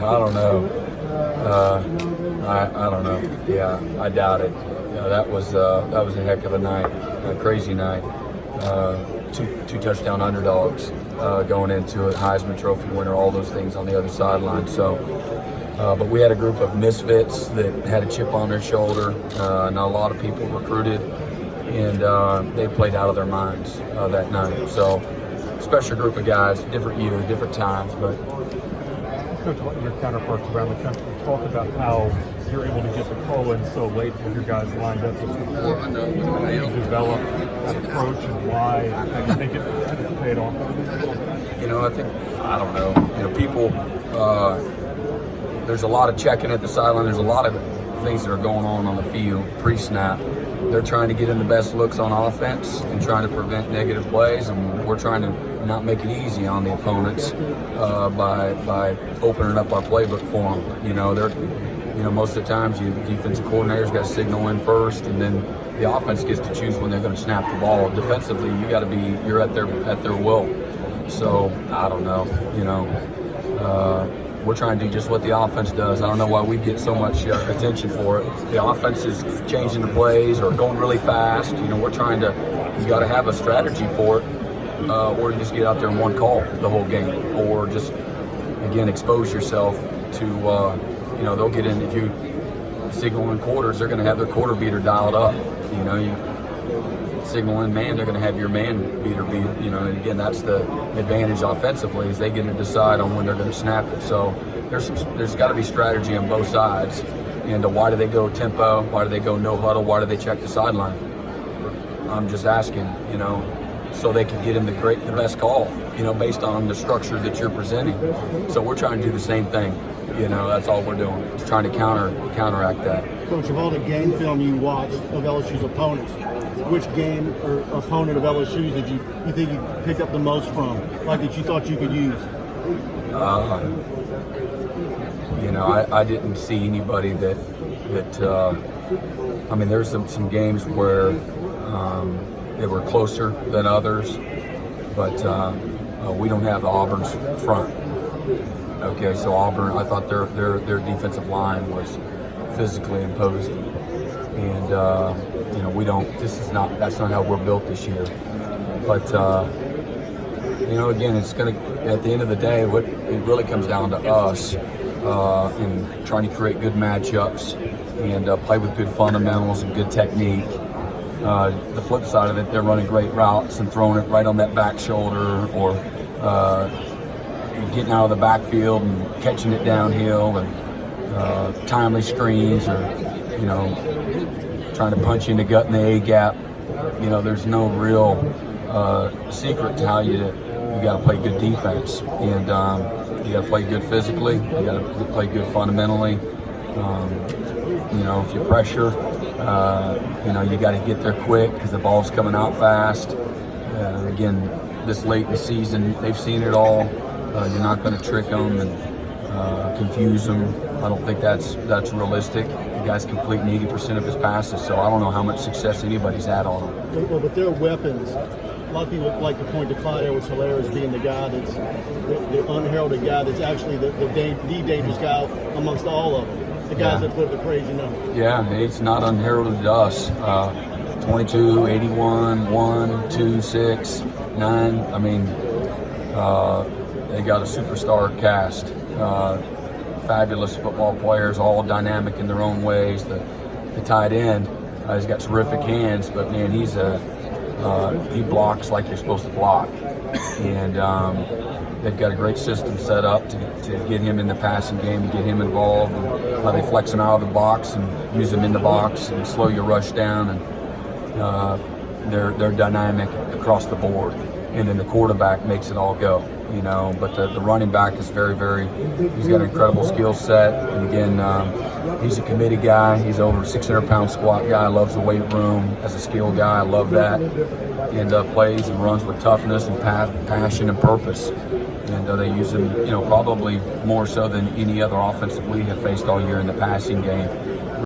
I don't know. I don't know. Yeah, I doubt it. Yeah, that was a heck of a night, a crazy night. Two touchdown underdogs going into it, Heisman Trophy winner, all those things on the other sideline. So, but we had a group of misfits that had a chip on their shoulder. Not a lot of people recruited, and they played out of their minds that night. So, special group of guys, different year, different times, but. Coach, your counterparts around the country talk about how you're able to get the call in so late with your guys lined up with support. How do you develop that approach and why? You think it paid off? You know, I don't know. You know, people, there's a lot of checking at the sideline. There's a lot of things that are going on the field pre-snap. They're trying to get in the best looks on offense and trying to prevent negative plays, and we're trying to not make it easy on the opponents by opening up our playbook for them. You know, most of the times the defensive coordinator's got to signal in first, and then the offense gets to choose when they're going to snap the ball. Defensively, you're at their will. So I don't know. You know, we're trying to do just what the offense does. I don't know why we get so much attention for it. The offense is changing the plays or going really fast. You know, you got to have a strategy for it. Or you just get out there and one call the whole game, or just again expose yourself to you know, they'll get in. If you signal in quarters, they're going to have their quarter beater dialed up. You know, you signal in man, they're going to have your man beater beat. You know, and again, that's the advantage offensively, is they get to decide on when they're going to snap it. So there's got to be strategy on both sides. And why do they go tempo? Why do they go no huddle? Why do they check the sideline? I'm just asking, you know, so they can get in the best call, you know, based on the structure that you're presenting. So we're trying to do the same thing. You know, that's all we're doing. It's trying to counteract that. Coach, of all the game film you watched of LSU's opponents, which game or opponent of LSU's did you think you picked up the most from, like that you thought you could use? You know, I didn't see anybody that I mean, there's some games where they were closer than others, but we don't have Auburn's front. Okay, so Auburn, I thought their defensive line was physically imposing, and you know, that's not how we're built this year. But you know, again, it's gonna, at the end of the day, what it really comes down to us in trying to create good matchups and play with good fundamentals and good technique. The flip side of it, they're running great routes and throwing it right on that back shoulder, or getting out of the backfield and catching it downhill, and timely screens, or, you know, trying to punch you in the gut in the A gap. You know, there's no real secret to how you got to play good defense, and you got to play good physically. You got to play good fundamentally. You know, if you pressure, you know, you got to get there quick because the ball's coming out fast. Again, this late in the season, they've seen it all. You're not going to trick them and confuse them. I don't think that's realistic. The guy's completing 80% of his passes, so I don't know how much success anybody's had on him. Well, but their weapons, a lot of people like to point to Clyde Edwards-Helaire as being the guy that's the unheralded guy that's actually the dangerous guy amongst all of them. The guys that put the crazy numbers. Yeah, it's not unheralded to us. 22, 81, 1, 2, 6, 9. I mean, they got a superstar cast. Fabulous football players, all dynamic in their own ways. The tight end, he's got terrific hands, but man, he blocks like you're supposed to block. And they've got a great system set up to get him in the passing game, to get him involved, and how they flex him out of the box and use him in the box and slow your rush down. And they're dynamic across the board. And then the quarterback makes it all go, you know. But the running back is he's got an incredible skill set. And again, he's a committed guy. He's over a 600-pound squat guy, loves the weight room, as a skilled guy. I love that. And plays and runs with toughness and passion and purpose. And they use him, you know, probably more so than any other offense that we have faced all year in the passing game.